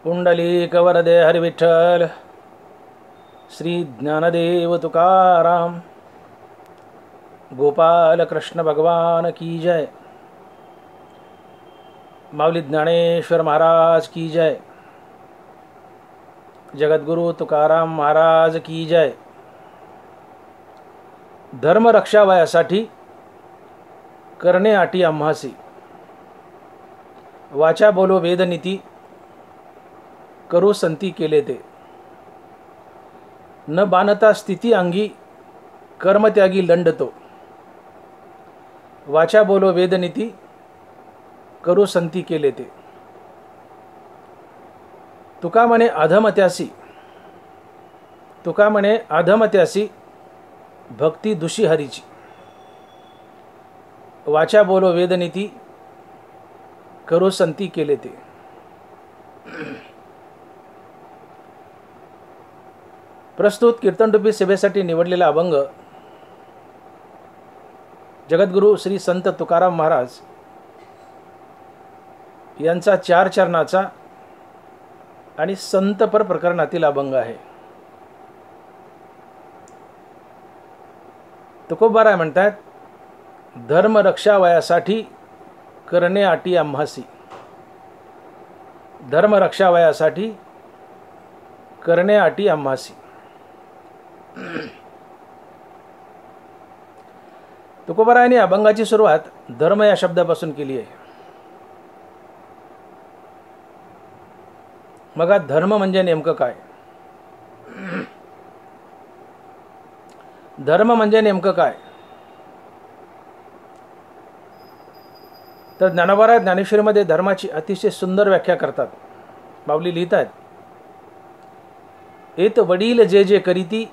पुंडलिक वरदे हरि विठ्ठल. श्री ज्ञानदेव तुकाराम. गोपाल कृष्ण भगवान की जय. माऊली ज्ञानेश्वर महाराज की जय. जगद्गुरु तुकाराम महाराज की जय. धर्म रक्षावयासाठी करणे आटी आम्हासी. वाचा बोलो वेदनीती करू संती केले ते. न बाणता स्थिती अंगी कर्मत्यागी लंडतो. वाचा बोलो वेदनीती करू संती केले ते. तुका म्हणे अधमत्यासी. तुका म्हणे अधमत्यासी भक्ती दुशी हरीची. वाचा बोलो वेदनीती करू संती केले ते. प्रस्तुत कीर्तनरूपी सभेसाठी निवडलेला अभंग जगद्गुरु श्री संत तुकाराम महाराज यांचा 4 चरणाचा आणि संतपर प्रकरणातील अभंग आहे. तुकोबाराय म्हणतात, धर्म रक्षावयासाठी करणे आटी आम्हासी. धर्म रक्षावयासाठी करणे आटी आम्हासी. तुकोबारायांनी अभंगाची सुरुवात धर्म या शब्दापासून केली आहे. मग धर्म म्हणजे नेमकं काय? धर्म म्हणजे नेमकं काय? तर ज्ञानोबा ज्ञानेश्वरीमध्ये धर्माची अतिशय सुंदर व्याख्या करतात. माऊली लिहितात, एत वडील जे जे करीती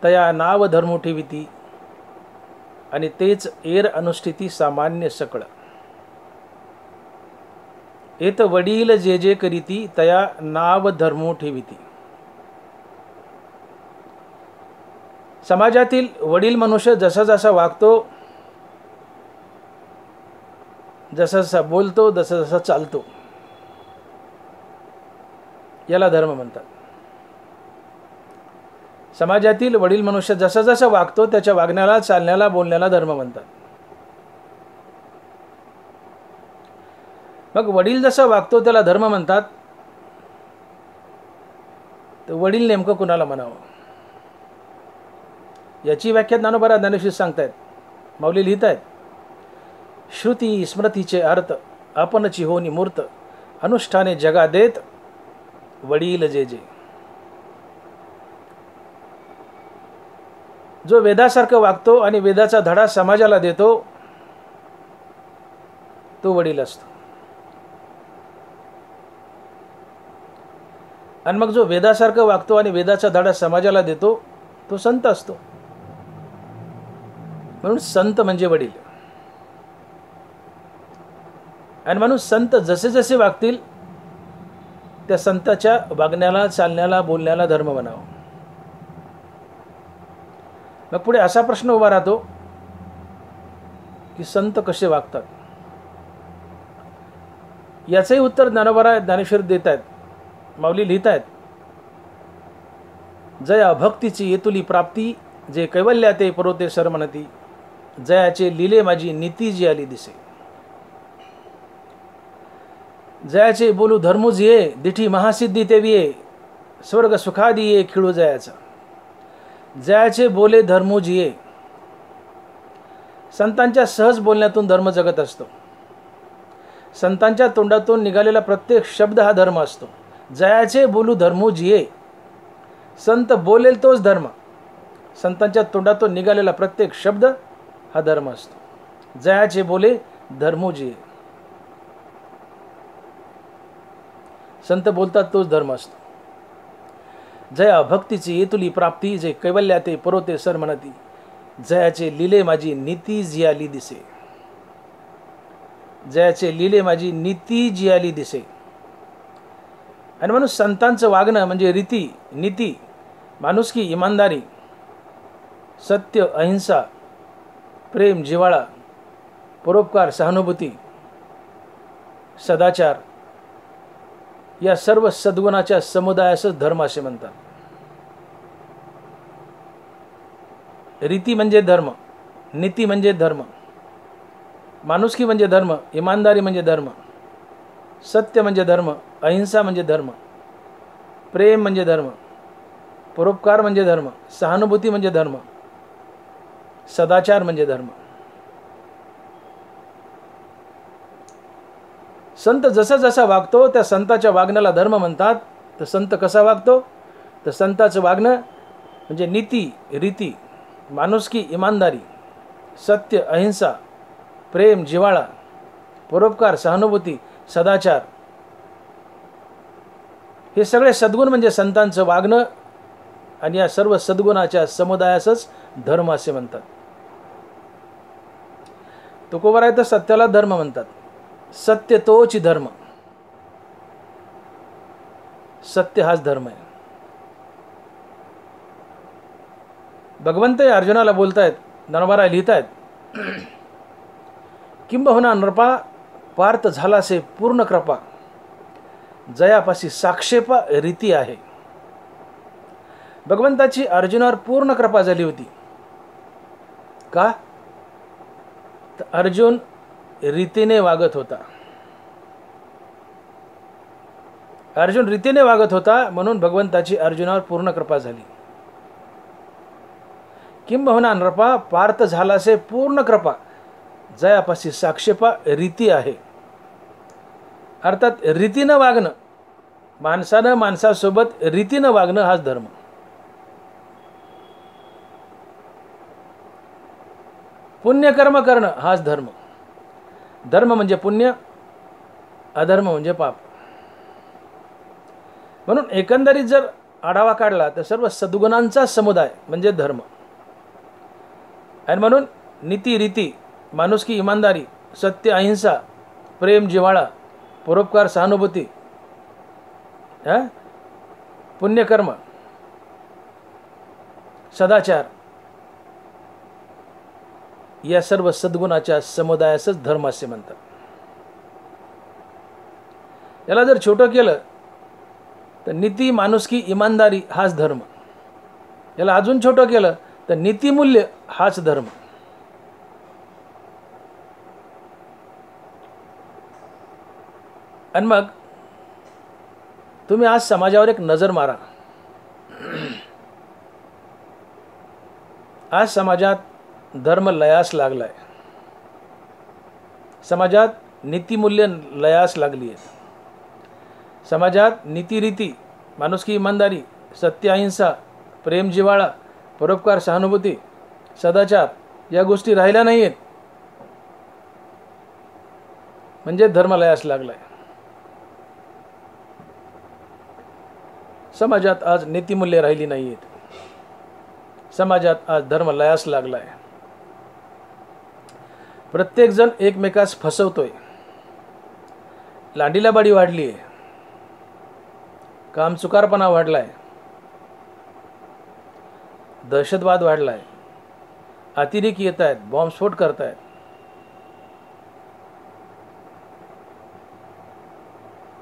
तया नाव धर्म ठेविती आणि तेच एर अनुष्ठिती सामान्य सकळ. एत वडील जे जे करीती तया नाव धर्म ठेविती. समाजातील वडील मनुष्य जसा जसा वागतो, जसा जसा बोलतो, जसा जसा चालतो, याला धर्म म्हणतात. समाजातील वडील मनुष्य जसा जसा वागतो त्याच्या वागण्याला, चालण्याला, बोलण्याला धर्म म्हणतात. मग वडील जसा वागतो त्याला धर्म म्हणतात. तर वडील नेमकं कुणाला म्हणावं याची व्याख्या ज्ञानोबा ज्ञानेश्वरी सांगतायत. माऊली लिहितायत, श्रुती स्मृतीचे अर्थ आपणची होनी मूर्त अनुष्ठाने जगा देत वडील जे जे. जो वेदासारखं वागतो आणि वेदाचा धडा समाजाला देतो तो वडील असतो. आणि मग जो वेदासारखं वागतो आणि वेदाचा धडा समाजाला देतो तो संत असतो. म्हणून संत म्हणजे वडील. आणि म्हणून संत जसे जसे वागतील त्या संताच्या वागण्याला, चालण्याला, बोलण्याला धर्म म्हणावं. मग पुढे असा प्रश्न उभा राहतो की संत कसे वागतात? याचंही उत्तर ज्ञानोबा ज्ञानेश्वरी देत आहेत. माऊली लिहित आहेत, जया भक्तीची येतुली प्राप्ती जे कैवल्या ते परोते सर म्हणती. जयाचे लिले माझी नीती जी आली दिसे. जयाचे बोलू धर्मूज ये दिठी महासिद्धी तेवी ये. स्वर्ग सुखादी ये खिळू जयाचा. जयाचे बोले धर्मूज ये. संतांच्या सहज बोलण्यातून धर्म जगत असतो. संतांच्या तोंडातून निघालेला प्रत्येक शब्द हा धर्म असतो. जयाचे बोलू धर्मूज ये. संत बोलेल तोच धर्म. संतांच्या तोंडातून निघालेला प्रत्येक शब्द हा धर्म असतो. जयाचे बोले धर्मूज ये. संत बोलतात तोच धर्म असतो. जया भक्तीची येतुली प्राप्ती जे कैवल्या ते परोते सर म्हणती. जयाचे लिले माझी नीती जियाली दिसे. जयाचे लिले माझी नीती जियाली दिसे. आणि म्हणून संतांचं वागणं म्हणजे रीती, नीती, माणुसकी, इमानदारी, सत्य, अहिंसा, प्रेम, जिव्हाळा, परोपकार, सहानुभूती, सदाचार या सर्व सद्गुणाच्या समुदायासच धर्म असे म्हणतात. रीती म्हणजे धर्म, नीती म्हणजे धर्म, माणुसकी म्हणजे धर्म, इमानदारी म्हणजे धर्म, सत्य म्हणजे धर्म, अहिंसा म्हणजे धर्म, प्रेम म्हणजे धर्म, परोपकार म्हणजे धर्म, सहानुभूती म्हणजे धर्म, सदाचार म्हणजे धर्म. संत जसा जसा वागतो त्या संताच्या वागण्याला धर्म म्हणतात. तर संत कसा वागतो? तर संताचं वागणं म्हणजे नीती, रीती, माणुसकी, इमानदारी, सत्य, अहिंसा, प्रेम, जिव्हाळा, परोपकार, सहानुभूती, सदाचार, हे सगळे सद्गुण म्हणजे संतांचं वागणं. आणि या सर्व सद्गुणाच्या समुदायासच धर्म असे म्हणतात. तुकोबर आहे तर सत्याला धर्म म्हणतात. सत्य तोच धर्म. सत्य हाच धर्म आहे. भगवंत अर्जुनाला बोलतायत, नरवारा लिहितायत, किंबहुना नृपा पार्थ झालासे पूर्ण कृपा, जयापाशी साक्षेपा रीती आहे. भगवंताची अर्जुनावर पूर्ण कृपा झाली होती. का? तर अर्जुन रीतीने वागत होता. अर्जुन रीतीने वागत होता म्हणून भगवंताची अर्जुनावर पूर्ण कृपा झाली. किंबहुना नृपा पार्थ झालासे पूर्ण कृपा, जयापाशी साक्षेपा रीती आहे. अर्थात रीतीनं वागणं, माणसानं माणसासोबत रीतीनं वागणं हाच धर्म. पुण्यकर्म करणं हाच धर्म. धर्म म्हणजे पुण्य, अधर्म म्हणजे पाप. म्हणून एकंदरीत जर आढावा काढला तर सर्व सद्गुणांचा समुदाय म्हणजे धर्म. आणि म्हणून नीती, रीती, माणुसकी, इमानदारी, सत्य, अहिंसा, प्रेम, जिव्हाळा, परोपकार, सहानुभूती, पुण्यकर्म, सदाचार, या सर्व सद्गुणाच्या समुदायासच धर्म असे म्हणतात. याला जर छोटं केलं तर नीती, माणुसकी, इमानदारी हाच धर्म. याला अजून छोटं केलं तर नीतिमूल्य हाच धर्म. आणि मग तुम्ही आज समाजावर एक नजर मारा. आज समाजात धर्म लयास लागलाय. समाजात नीतिमूल्य लयास लागली आहेत. समाजात नीतिरीती, माणुसकी, इमानदारी, सत्य, अहिंसा, प्रेम, जिव्हाळा, परोपकार, सहानुभूती, सदाचार या गोष्टी राहिल्या नाही आहेत. म्हणजे धर्म लयास लागलाय. समाजात आज नीतिमूल्य राहिली नाही आहेत. समाजात आज धर्म लयास लागलाय. प्रत्येक जण एकमेकास फसवतोय. लांडीलाबाडी वाढली आहे. कामचुकारपणा वाढलाय. दहशतवाद वाढलाय. अतिरेक येत आहेत. बॉम्बस्फोट करतायत.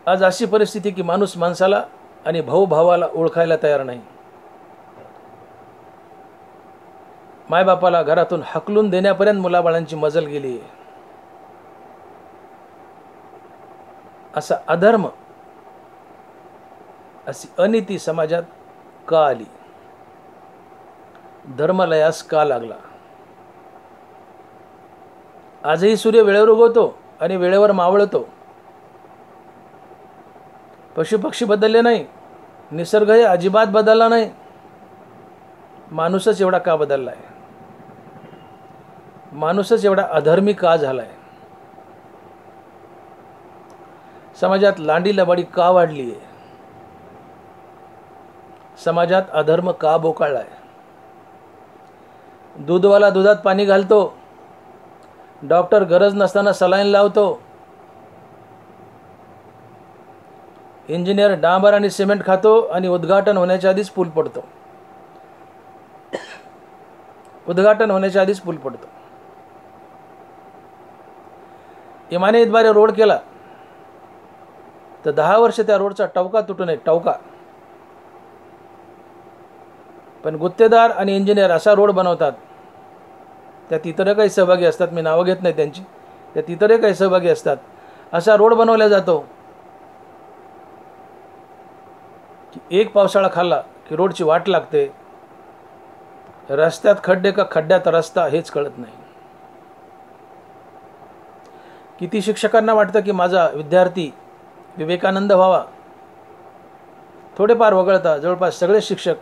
आज अशी परिस्थिती की माणूस माणसाला आणि भाऊ भावाला ओळखायला तयार नाही. मायबापाला घरातून हकलून देण्यापर्यंत मुलाबाळांची मजल गेली. असा अधर्म, अशी अनीती समाजात का आली? धर्मलयास का लागला? आजही सूर्य वेळेवर उगवतो आणि वेळेवर मावळतो. पशुपक्षी बदलले नाही. निसर्गही अजिबात बदलला नाही. माणूसच एवढा का बदललाय? माणूसच एवढा अधर्मी का झालाय? समाजात लांडी लबाडी का वाढली आहे? समाजात अधर्म का बोकाळलाय? दूधवाला दुधात पाणी घालतो. डॉक्टर गरज नसताना सलाईन लावतो. इंजिनियर डांबर आणि सिमेंट खातो आणि उद्घाटन होण्याच्या आधीच पूल पडतो. उद्घाटन होण्याच्या आधीच पूल पडतो. इमानीद्वारे रोड केला तर 10 वर्ष त्या रोडचा टवका तुटू नये, टवका. पण गुत्तेदार आणि इंजिनियर असा रोड बनवतात, त्यात इतर काही सहभागी असतात, मी नावं घेत नाही त्यांची, त्यात इतरही काही सहभागी असतात. असा रोड बनवला जातो की एक पावसाळा खाल्ला की रोडची वाट लागते, रस्त्यात खड्डे का खड्ड्यात रस्ता हेच कळत नाही. किती शिक्षकांना वाटतं की माझा विद्यार्थी विवेकानंद व्हावा, थोडेफार वगळता जवळपास सगळे शिक्षक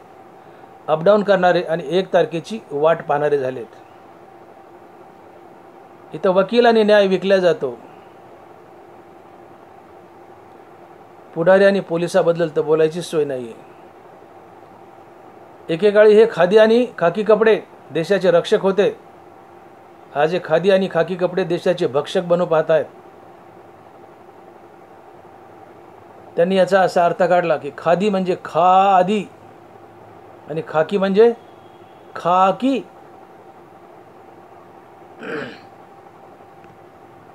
अपडाऊन करणारे आणि 1 तारखेची वाट पाहणारे झालेत. इथं वकील आणि न्याय विकला जातो. पुढारी आणि पोलिसाबद्दल तर बोलायची सोय नाही आहे. एकेकाळी हे खादी आणि खाकी कपडे देशाचे रक्षक होते. आज हे खादी आणि खाकी कपडे देशाचे भक्षक बनू पाहत आहेत. त्यांनी याचा असा अर्थ काढला की खादी म्हणजे खादी आणि खाकी म्हणजे खाकी.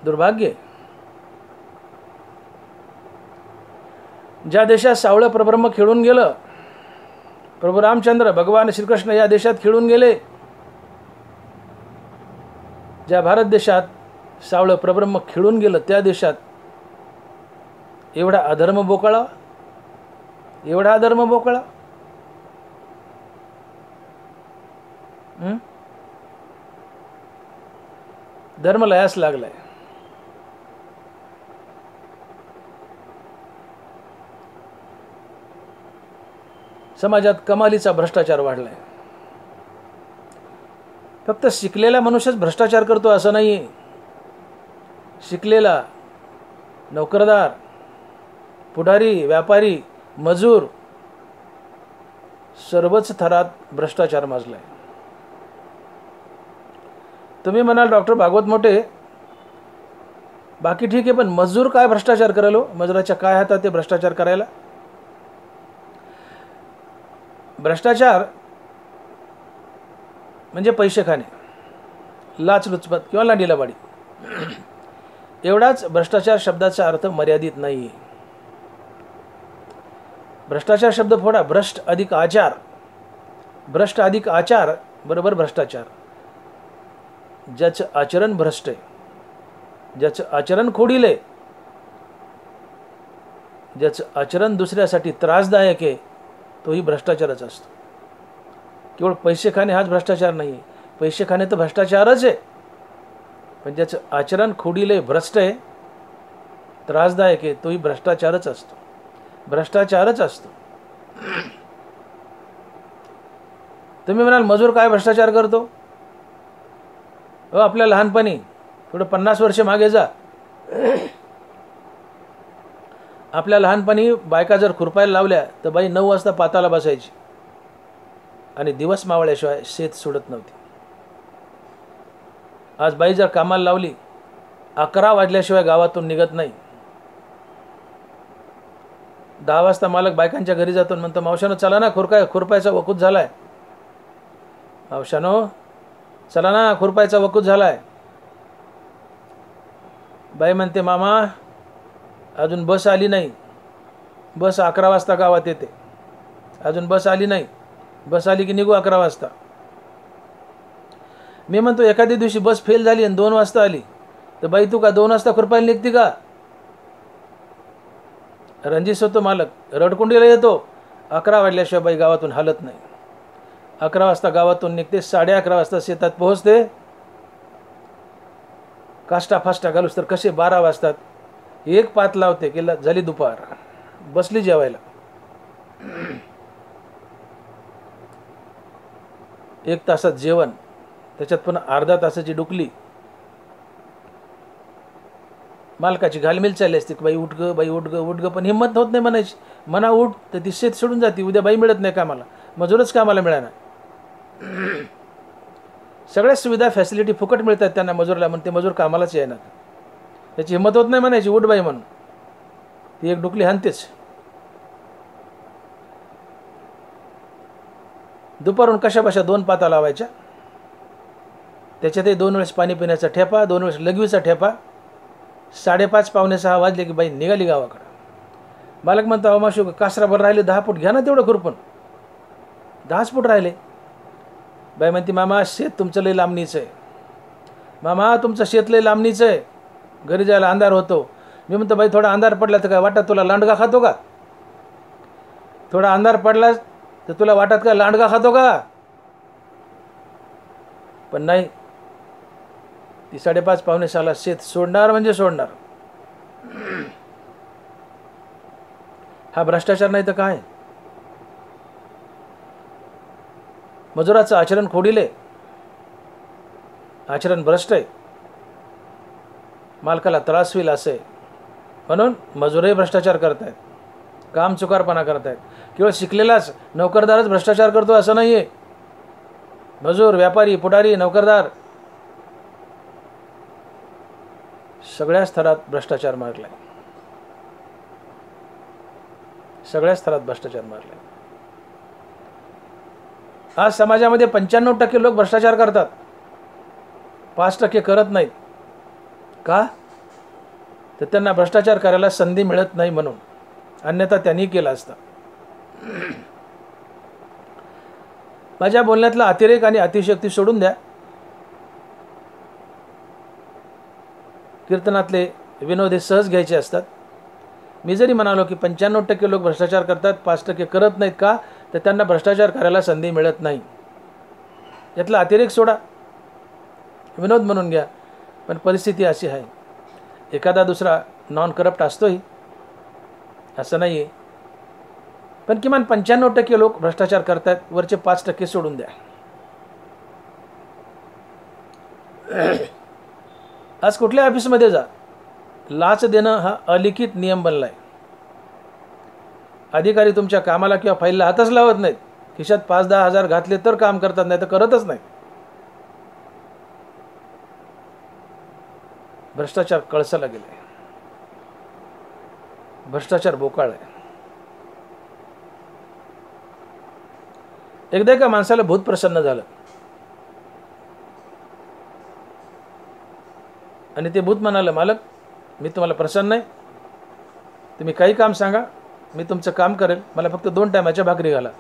दुर्भाग्य. ज्या देशात सावळं परब्रह्म खेळून गेलं, प्रभू रामचंद्र भगवान श्रीकृष्ण या देशात खेळून गेले, ज्या भारत देशात सावळं परब्रह्म खेळून गेलं त्या देशात एवढा अधर्म बोकळा, एवढा अधर्म बोकळा. धर्म लयास लागलाय. समाजात कमालीचा भ्रष्टाचार वाढलाय. फक्त शिकलेला मनुष्यच भ्रष्टाचार करतो असं नाही. शिकलेला, नोकरदार, पुढारी, व्यापारी, मजूर सर्वच थरात भ्रष्टाचार माजलाय. तुम्ही म्हणाल डॉक्टर भागवत मोठे, बाकी ठीक आहे, पण मजूर काय भ्रष्टाचार करायला? मजुराच्या काय हातात ते भ्रष्टाचार करायला? भ्रष्टाचार म्हणजे पैसे खाणे, लाचलुचपत किंवा लांडीलाबाडी. एवढाच भ्रष्टाचार शब्दाचा अर्थ मर्यादित नाही. भ्रष्टाचार शब्द फोडा. भ्रष्ट अधिक आचार, भ्रष्ट अधिक आचार बरोबर भ्रष्टाचार. ज्याचं आचरण भ्रष्ट आहे, ज्याचं आचरण खोडील आहे, ज्याचं आचरण दुसऱ्यासाठी त्रासदायक आहे, तोही भ्रष्टाचारच असतो. केवळ पैसे खाणे हाच भ्रष्टाचार नाही. पैसे खाणे तर भ्रष्टाचारच आहे, पण ज्याचं आचरण खोडील आहे, भ्रष्ट आहे, त्रासदायक आहे, तोही भ्रष्टाचारच असतो. भ्रष्टाचारच असतो. तुम्ही म्हणाल मजूर काय भ्रष्टाचार करतो? आपल्या लहानपणी थोडं 50 वर्ष मागे जा. आपल्या लहानपणी बायका जर खुरपायला लावल्या तर बाई 9 वाजता पाताला बसायची आणि दिवस मावळ्याशिवाय शेत सोडत नव्हती. आज बाई जर कामाला लावली 11 वाजल्याशिवाय गावातून निघत नाही. 10 वाजता मालक बायकांच्या घरी जातो आणि म्हणतो, मावशानो चला ना, खुरपायचा वकूत झालाय. मावशानो चला ना, खुरपायचा वकूत झालाय. बाई म्हणते, मामा अजून बस आली नाही, बस 11 वाजता गावात येते, अजून बस आली नाही, बस आली की निघू 11 वाजता. मी म्हणतो एखाद्या दिवशी बस फेल झाली आणि 2 वाजता आली तर बाई तू का 2 वाजता खुरपायला निघते का? रणजित होतो मालक, रडकुंडीला येतो. 11 वाजल्याशिवाय बाई गावातून हालत नाही. 11 वाजता गावातून निघते, 11:30 वाजता शेतात पोहोचते. काष्टा फाष्टा घालूस तर कसे 12 वाजतात. एक पात लावते की झाली दुपार, बसली जेवायला. 1 तासात जेवण, त्याच्यात पुन्हा अर्धा तासाची डुकली. मालकाची घालमेल चालली असते की बाई उठ ग, बाई उठ ग, उठ ग, पण हिंमत होत नाही म्हणायची. म्हणा उठ तर ती शेत सोडून जाते. उद्या बाई मिळत नाही कामाला, मजूरच कामाला मिळणार. सगळ्या सुविधा फॅसिलिटी फुकट मिळतात त्यांना मजूरला, म्हणते मजूर कामालाच येणार. त्याची हिंमत होत नाही म्हणायची उठ बाई म्हणून. ती एक डुकली हाणतेच. दुपारून कशा बशा 2 पाता लावायच्या, त्याच्यातही 2 वेळेस पाणी पिण्याचा ठेपा, 2 वेळेस लघवीचा ठेपा. 5:30 पावणे 6 वाजले की बाई निघाली गावाकडं. मालक म्हणता अहो माशू कासराभर राहिले 10 फूट घ्या ना तेवढं खुरपण. 10 फूट राहिले. बाई म्हणते मामा शेत तुमचं लय लांबणीचं आहे. मामा तुमचं शेत लय लांबणीचं आहे, घरी जायला अंधार होतो. मी म्हणतो बाई थोडा अंधार पडला तर काय वाटत तुला लांडगा खातो का? थोडा अंधार पडला तर तुला वाटत का लांडगा खातो का? पण नाही, ती 5:30 पावणे 6ला शेत सोडणार म्हणजे सोडणार. हा भ्रष्टाचार नाही तर काय? मजुराचं आचरण खोडीले, आचरण भ्रष्ट आहे, मालकाला त्रास होईल असं आहे म्हणून मजूरही भ्रष्टाचार करतायत, काम चुकारपणा करतायत. केवळ शिकलेलाच नोकरदारच भ्रष्टाचार करतो असं नाही आहे. मजूर, व्यापारी, पुढारी, नोकरदार सगळ्या स्तरात भ्रष्टाचार मारलाय. सगळ्या स्तरात भ्रष्टाचार मारलाय. आज समाजामध्ये 95% लोक भ्रष्टाचार करतात, 5% करत नाहीत. का? तर त्यांना भ्रष्टाचार करायला संधी मिळत नाही म्हणून, अन्यथा त्यांनी केला असता. माझ्या बोलण्यातला अतिरेक आणि अतिशयोक्ती सोडून द्या. कीर्तनातले विनोद हे सहज घ्यायचे असतात. मी जरी म्हणालो की 95% लोक भ्रष्टाचार करतात, 5% करत नाहीत, का तर त्यांना भ्रष्टाचार करायला संधी मिळत नाही. यातला अतिरेक सोडा, विनोद म्हणून घ्या. पण परिस्थिती अशी आहे, एखादा दुसरा नॉन करप्ट असतोही असं नाही आहे, पण किमान 95% लोक भ्रष्टाचार करतात. वरचे 5% सोडून द्या. आज कुठल्या ऑफिसमध्ये जा, लाच देणं हा अलिखित नियम बनला आहे. अधिकारी तुमच्या कामाला किंवा फाईलला हातच लावत नाहीत. खिशात 5-10 हजार घातले तर काम करतात, नाही तर करतच नाही. भ्रष्टाचार कळसाला गेलाय, भ्रष्टाचार बोकाळ आहे. एकदा एका माणसाला भूत प्रसन्न झालं आणि ते भूत म्हणालं, मालक मी तुम्हाला प्रसन्न आहे, तुम्ही काही काम सांगा, मी तुमचं काम करेल, मला फक्त 2 टायमाच्या भाकरी घाला.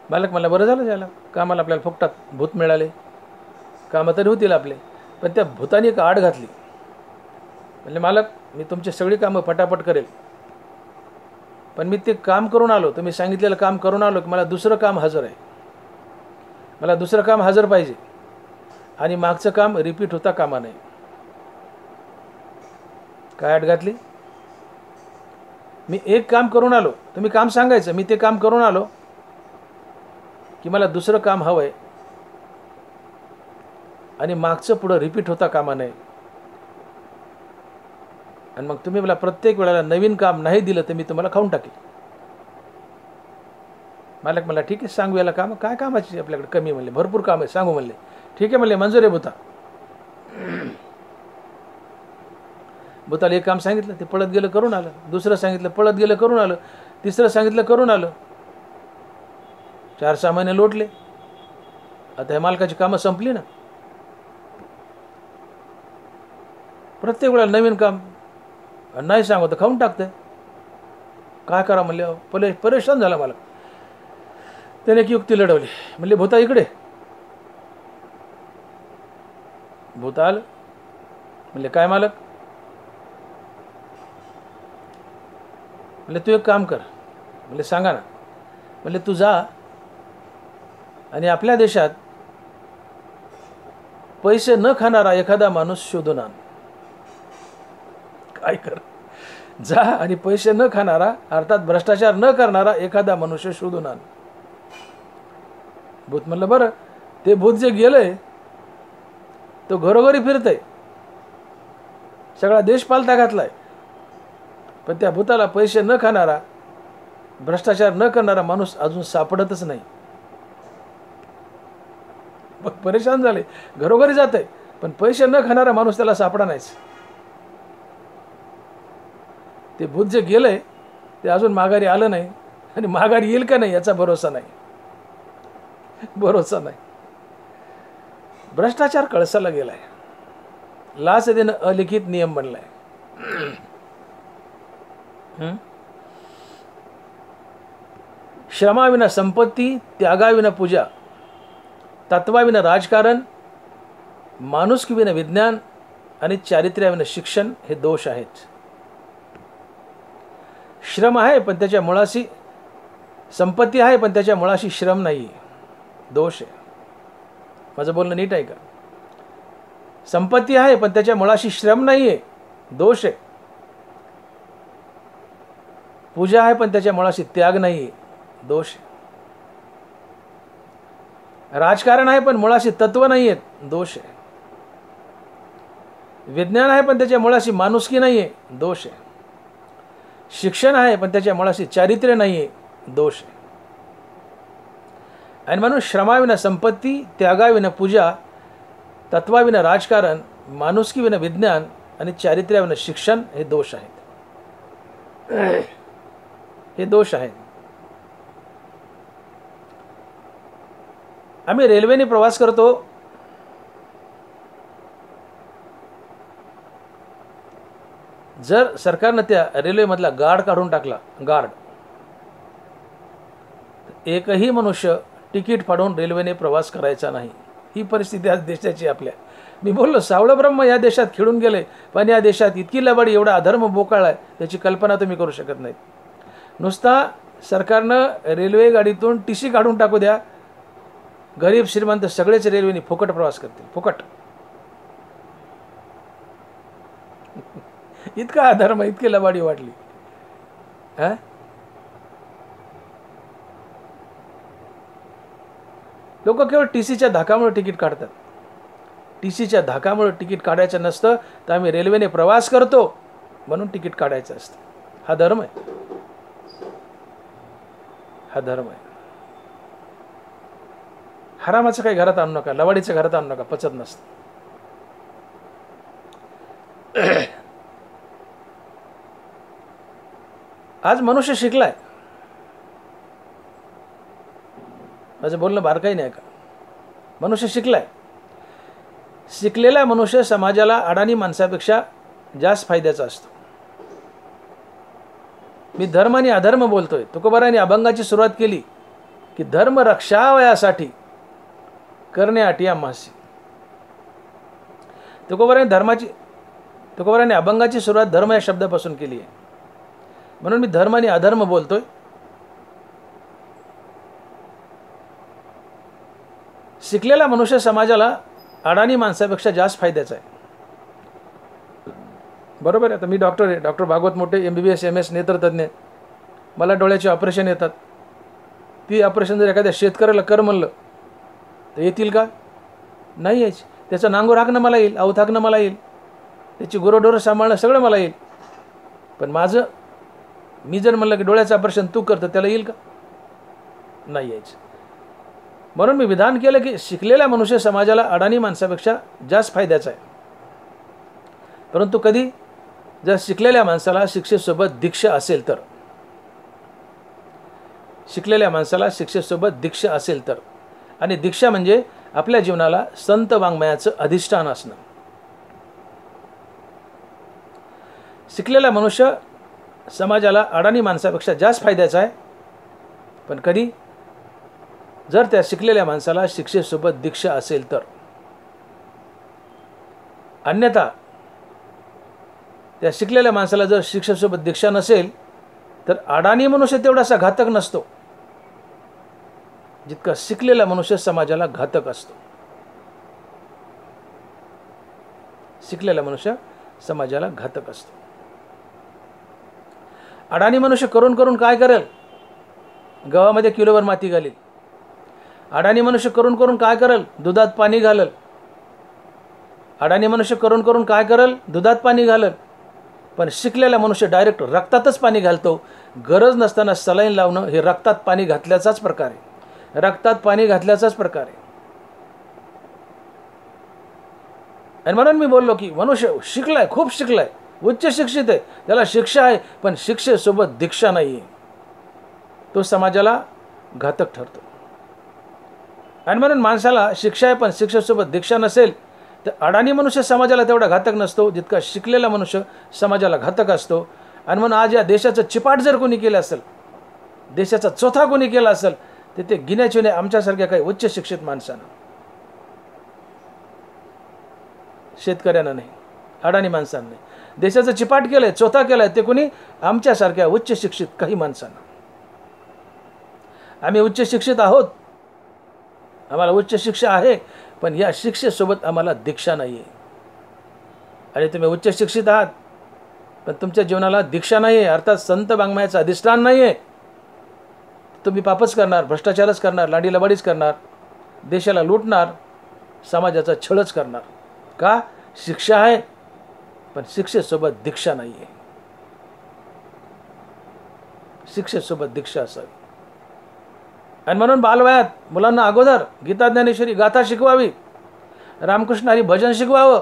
मालक मला बरं झालं झालं, कामाला आपल्याला फुकटात भूत मिळाले, कामं तरी होतील आपले. पण त्या भूताने एक आड घातली. म्हणजे मालक मी तुमची सगळी कामं पटापट करेल, पण मी ते काम करून आलो, तुम्ही सांगितलेलं काम करून आलो की मला दुसरं काम हजर आहे, मला दुसरं काम हजर पाहिजे आणि मागचं काम रिपीट होता कामा नये. काय अट घातली? मी एक काम करून आलो, तुम्ही काम सांगायचं, मी ते काम करून आलो की मला दुसरं काम हवं आहे आणि मागचं पुढं रिपीट होता कामा नये. आणि मग तुम्ही मला प्रत्येक वेळेला नवीन काम नाही दिलं तर मी तुम्हाला खाऊन टाकेल. मालक मला ठीक आहे सांगू याला काम, काय कामाची आपल्याकडे कमी म्हणले, भरपूर काम आहे सांगू म्हणले. ठीक आहे म्हणले, मंजूर आहे भूता. भूताला एक काम सांगितलं, ते पळत गेलं करून आलं. दुसरं सांगितलं पळत गेलं करून आलं. तिसरं सांगितलं करून आलं. 4-6 महिने लोटले. आता ह्या मालकाची कामं संपली ना. प्रत्येक वेळेला नवीन काम नाही सांगू तर खाऊन टाकते. काय करा म्हणले, परेशान झाला मालक. त्याने एक युक्ती लढवली. म्हणले भूता इकडे. भूता आलं. म्हणले काय मालक? म्हणले तू एक काम कर. म्हणले सांगा ना. म्हणले तू जा आणि आपल्या देशात पैसे न खाणारा एखादा माणूस शोधून आण. काय कर? जा आणि पैसे न खाणारा अर्थात भ्रष्टाचार न करणारा एखादा मनुष्य शोधून आण. भूत म्हणलं बरं. ते भूत जे गेलंय तो घरोघरी फिरतंय, सगळा देश पालथा घातलाय, पण त्या भूताला पैसे न खाणारा भ्रष्टाचार न करणारा माणूस अजून सापडतच नाही. मग परेशान झाले. घरोघरी जात आहे पण पैसे न खाणारा माणूस त्याला सापडा नाहीच. ते भूत जे गेलंय ते अजून माघारी आलं नाही आणि माघारी येईल का नाही याचा भरोसा नाही. भरोसा नाही. भ्रष्टाचार कळसाला गेलाय. लाच देणं अलिखित नियम बनलाय. श्रमाविना संपत्ती, त्यागाविना पूजा, तत्वाविना राजकारण, माणुसकीविना विज्ञान आणि चारित्र्याविना शिक्षण हे दोष आहेत. श्रम आहे पण त्याच्या मुळाशी संपत्ती आहे पण त्याच्या मुळाशी श्रम नाही, दोष आहे. माझं बोलणं नीट आहे का? संपत्ती आहे पण त्याच्या मुळाशी श्रम नाही आहे, दोष आहे. पूजा आहे पण त्याच्या मुळाशी त्याग नाही आहे, दोष आहे. राजकारण आहे पण मुळाशी तत्व नाही आहेत, दोष आहे. विज्ञान आहे पण त्याच्या मुळाशी माणुसकी नाही आहे, दोष आहे. शिक्षण आहे पण त्याच्या मुळाशी चारित्र्य नाही आहे, दोष आहे. आणि म्हणून श्रमाविना संपत्ती, त्यागाविना पूजा, तत्वाविना राजकारण, माणुसकीविना विज्ञान आणि चारित्र्याविना शिक्षण हे दोष आहेत. हे दोष आहेत. आम्ही रेल्वेने प्रवास करतो. जर सरकारनं त्या रेल्वेमधला गार्ड काढून टाकला, गार्ड, एकही मनुष्य तिकीट फाडून रेल्वेने प्रवास करायचा नाही. ही परिस्थिती आज देशाची आपल्या. मी बोललो सावळं ब्रह्म या देशात खेळून गेले, पण या देशात इतकी लबाडी, एवढा अधर्म बोकाळ आहे, त्याची कल्पना तुम्ही करू शकत नाही. नुसता सरकारनं रेल्वे गाडीतून टीसी काढून टाकू द्या, गरीब श्रीमंत सगळेच रेल्वेने फुकट प्रवास करतील, फुकट. इतका अधर्म, इतकी लबाडी वाढली. लोक केवळ टीसीच्या धाकामुळे तिकीट काढतात. टीसीच्या धाकामुळे तिकीट काढायचं नसतं, तर आम्ही रेल्वेने प्रवास करतो म्हणून तिकीट काढायचं असतं. हा धर्म आहे, हा धर्म आहे. हरामाचं काही घरात आणू नका, लवाडीचं घरात आणू नका, पचत नसतं. आज मनुष्य शिकलाय. माझं बोलणं बारकाई नाही का? मनुष्य शिकलाय. शिकलेला मनुष्य समाजाला अडाणी माणसापेक्षा जास्त फायद्याचा असतो. मी धर्म आणि अधर्म बोलतोय. तुकोबारायांनी अभंगाची सुरुवात केली की धर्म रक्षावयासाठी करणे आटिया मासी. तुकोबारायांनी अभंगाची सुरुवात धर्म या शब्दापासून केली आहे. म्हणून मी धर्म आणि अधर्म बोलतोय. शिकलेला मनुष्य समाजाला अडाणी माणसापेक्षा जास्त फायद्याचा आहे. बरोबर आहे. आता मी डॉक्टर आहे, डॉक्टर भागवत मोठे, MBBS MS नेत्रतज्ञ. मला डोळ्याचे ऑपरेशन येतात. ती ऑपरेशन जर एखाद्या शेतकऱ्याला कर म्हणलं तर येतील का? नाही यायची. त्याचं नांगूर हाकणं मला येईल, आऊत हाकणं मला येईल, त्याची गुरंढोरं सांभाळणं सगळं मला येईल. पण मी जर म्हणलं की डोळ्याचं ऑपरेशन तू करतं, त्याला येईल का? नाही यायचं. म्हणून मी विधान केलं की शिकलेला मनुष्य समाजाला अडाणी माणसापेक्षा जास्त फायद्याचा आहे. परंतु कधी जर शिकलेल्या माणसाला शिक्षेसोबत दीक्षा असेल तर, शिकलेल्या माणसाला शिक्षेसोबत दीक्षा असेल तर, आणि दीक्षा म्हणजे आपल्या जीवनाला संत वाङ्मयाचं अधिष्ठान असणं. शिकलेला मनुष्य समाजाला अडाणी माणसापेक्षा जास्त फायद्याचा आहे. पण कधी जर त्या शिकलेल्या माणसाला शिक्षेसोबत दीक्षा असेल तर. अन्यथा त्या शिकलेल्या माणसाला जर शिक्षेसोबत दीक्षा नसेल तर अडाणी मनुष्य तेवढासा घातक नसतो जितका शिकलेला मनुष्य समाजाला घातक असतो. शिकलेला मनुष्य समाजाला घातक असतो. अडाणी मनुष्य करून करून काय करेल? गव्हामध्ये किलोभर माती घालेल. अडाणी मनुष्य करून करून काय करेल? दुधात पाणी घालेल. अडाणी मनुष्य करून करून काय करेल? दुधात पाणी घालेल. पण शिकलेला मनुष्य डायरेक्ट रक्तातच पाणी घालतो. गरज नसताना सलाईन लावणं हे रक्तात पाणी घातल्याचाच प्रकार आहे. रक्तात पाणी घातल्याचाच प्रकार आहे. आणि म्हणून मी बोललो की मनुष्य शिकलाय, खूप शिकलाय, उच्च शिक्षित आहे, त्याला शिक्षा आहे, पण शिक्षेसोबत दीक्षा नाही आहे, तो समाजाला घातक ठरतो. आणि म्हणून माणसाला शिक्षा आहे पण शिक्षेसोबत दीक्षा नसेल तर अडाणी मनुष्य समाजाला तेवढा घातक नसतो जितका शिकलेला मनुष्य समाजाला घातक असतो. आणि म्हणून आज या देशाचं चिपाट जर कोणी केलं असेल, देशाचा चोथा कोणी केला असेल, तर ते गिण्याचुने आमच्यासारख्या काही उच्च शिक्षित माणसानं, शेतकऱ्यांना नाही, अडाणी माणसांना नाही. देशाचं चिपाट केलंय, चोथा केलाय ते कोणी? आमच्यासारख्या उच्च शिक्षित काही माणसांना. आम्ही उच्च शिक्षित आहोत, आम्हाला उच्च शिक्षा आहे, पण या शिक्षेसोबत आम्हाला दीक्षा नाही आहे. आणि तुम्ही उच्च शिक्षित आहात पण तुमच्या जीवनाला दीक्षा नाही आहे, अर्थात संत वाङ्मयाचं अधिष्ठान नाही आहे, तुम्ही पापच करणार, भ्रष्टाचारच करणार, लांडीलबाडीच करणार, देशाला लुटणार, समाजाचा छळच करणार. का? शिक्षा आहे पण शिक्षेसोबत दीक्षा नाही आहे. शिक्षेसोबत दीक्षा असावी. आणि म्हणून बालवयात मुलांना अगोदर गीता ज्ञानेश्वरी गाथा शिकवावी, रामकृष्ण हरी भजन शिकवावं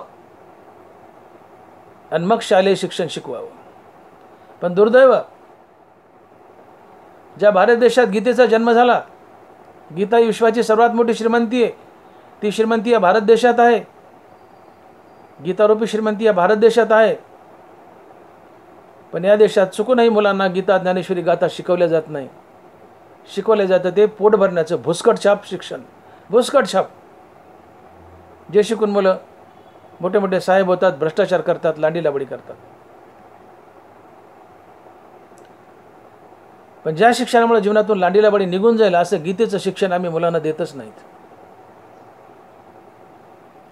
आणि मग शालेय शिक्षण शिकवावं. पण दुर्दैव, ज्या भारत देशात गीतेचा जन्म झाला, गीता ही विश्वाची सर्वात मोठी श्रीमंती आहे, ती श्रीमंती या भारत देशात आहे. गीतारूपी श्रीमंती या भारत देशात आहे. पण या देशात चुकूनही मुलांना गीता ज्ञानेश्वरी गाथा शिकवल्या जात नाही. शिकवले जातं ते पोट भरण्याचं भुसकट छाप शिक्षण, भुसकट छाप, जे शिकून मुलं मोठे मोठे साहेब होतात, भ्रष्टाचार करतात, लांडीलाबडी करतात. पण ज्या शिक्षणामुळे जीवनातून लांडीलाबडी निघून जाईल असं गीतेचं शिक्षण आम्ही मुलांना देतच नाहीत.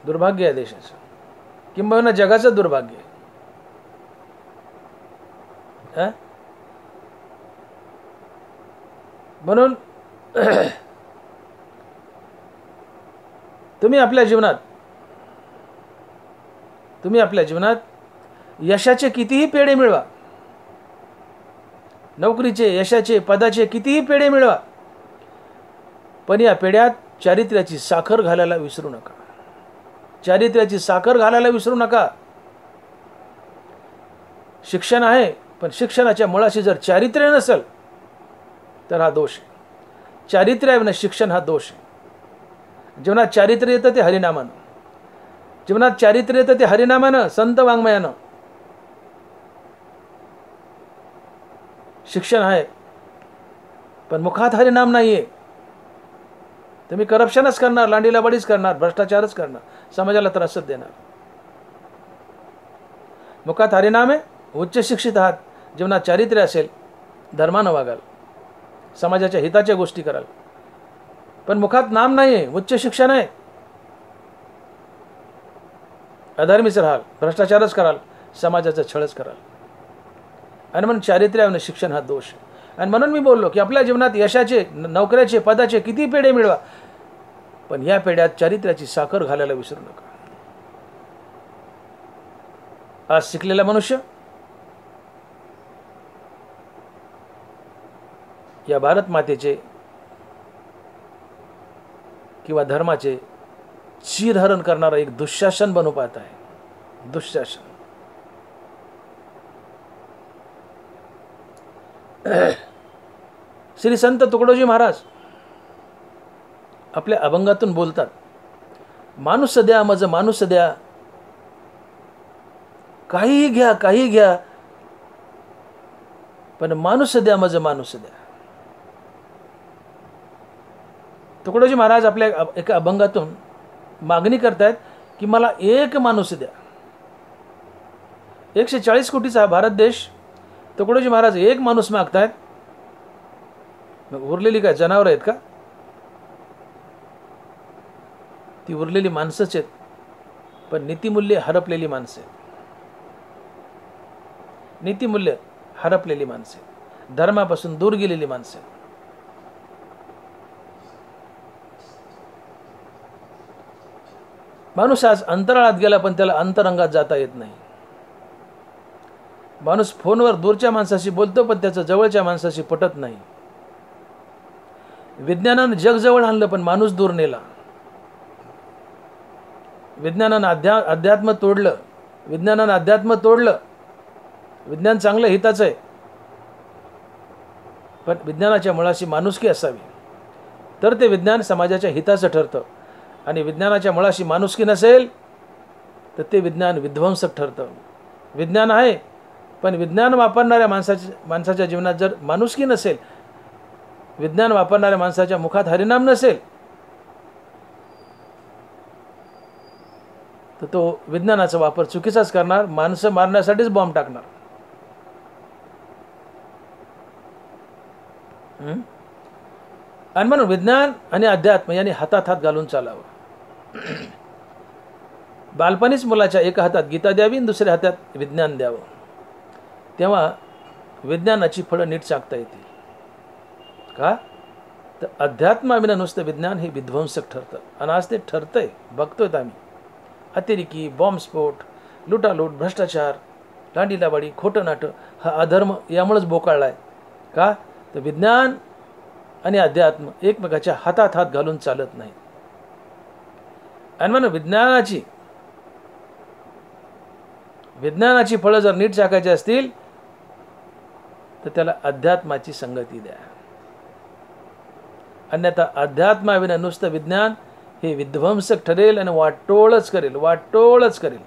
दुर्भाग्य आहे देशाचं, किंबहुना जगाचं दुर्भाग्य आहे. म्हणून तुम्ही आपल्या जीवनात यशाचे कितीही पेढे मिळवा, नोकरीचे, यशाचे, पदाचे कितीही पेढे मिळवा, पण या पेढ्यात चारित्र्याची साखर घालायला विसरू नका. चारित्र्याची साखर घालायला विसरू नका. शिक्षण आहे पण शिक्षणाच्या मुळाशी जर चारित्र्य नसेल तर हा दोष आहे. चारित्र्याविना शिक्षण हा दोष आहे. जीवनात चारित्र्य येतं ते हरिनामानं, जीवनात चारित्र्य येतं ते हरिनामानं, संत वाङ्मयानं. शिक्षण आहे पण मुखात हरिनाम नाही आहे. तुम्ही करप्शनच करणार, लांडीलाबाडीच करणार, भ्रष्टाचारच करणार, समाजाला त्रासच देणार. मुखात हरिनाम आहे, उच्च शिक्षित आहात, जीवनात चारित्र्य असेल, धर्मानं वागाल, समाजाच्या हिताच्या गोष्टी कराल. पण मुखात नाम नाही आहे, उच्च शिक्षण आहे, अधर्मीच राहाल, भ्रष्टाचारच कराल, समाजाचा छळच कराल. आणि म्हणून चारित्र्याविना शिक्षण हा दोष आहे. आणि म्हणून मी बोललो की आपल्या जीवनात यशाचे, नोकऱ्याचे, पदाचे किती पेढे मिळवा, पण या पेढ्यात चारित्र्याची साखर घालायला विसरू नका. आज शिकलेला मनुष्य या भारत मातेचे किंवा धर्माचे शिरहरण करणारा एक दुःशासन बनू पाहत आहे. दुःशासन. श्री संत तुकडोजी महाराज आपल्या अभंगातून बोलतात, माणूस द्या मज माणूस द्या, काहीही घ्या काही घ्या, पण माणूस द्या मज माणूस द्या. तुकडोजी महाराज आपल्या एका अभंगातून मागणी करतायत की मला एक माणूस द्या. 140 कोटीचा भारत देश, तुकडोजी महाराज एक माणूस मागतायत. मग उरलेली काय जनावर आहेत का? ती उरलेली माणसंच आहेत, पण नीतिमूल्य हरपलेली माणसं आहेत. नीतिमूल्य हरपलेली माणसं आहेत, धर्मापासून दूर गेलेली माणसं आहेत. माणूस आज अंतराळात गेला पण त्याला अंतरंगात जाता येत नाही. माणूस फोनवर दूरच्या माणसाशी बोलतो पण त्याचं जवळच्या माणसाशी पटत नाही. विज्ञानानं जग जवळ आणलं पण माणूस दूर नेला. विज्ञानानं अध्यात्म तोडलं, विज्ञानानं अध्यात्म तोडलं. विज्ञान चांगलं हिताचं आहे, पण विज्ञानाच्या मुळाशी माणुसकी असावी तर ते विज्ञान समाजाच्या हिताचं ठरतं. आणि विज्ञानाच्या मुळाशी माणुसकी नसेल तर ते विज्ञान विध्वंसक ठरतं. विज्ञान आहे पण विज्ञान वापरणाऱ्या माणसाच्या जीवनात जर माणुसकी नसेल, विज्ञान वापरणाऱ्या माणसाच्या मुखात हरिनाम नसेल, तर तो विज्ञानाचा वापर चुकीचाच करणार, माणसं मारण्यासाठीच बॉम्ब टाकणार. आणि म्हणून विज्ञान आणि अध्यात्म यांनी हातात हात घालून चालावं. बालपणीच मुलाच्या एका हातात गीता द्यावी आणि दुसऱ्या हातात विज्ञान द्यावं. तेव्हा विज्ञानाची फळं नीट चाकता येतील. का तर अध्यात्माविना नुसतं विज्ञान हे विध्वंसक ठरतं. आणि आज ते ठरतंय, बघतोय आम्ही. अतिरेकी, बॉम्बस्फोट, लुटालूट, भ्रष्टाचार, लांडीलावाडी, खोटं नाटं, हा अधर्म यामुळेच बोकाळला आहे. का तर विज्ञान आणि अध्यात्म एकमेकाच्या हातात हात घालून चालत नाही. आणि म्हणून विज्ञानाची फळं जर नीट चाकायची असतील तर त्याला अध्यात्माची संगती द्या. अन्यथा अध्यात्माविना नुसतं विज्ञान हे विध्वंसक ठरेल आणि वाटोळच करेल.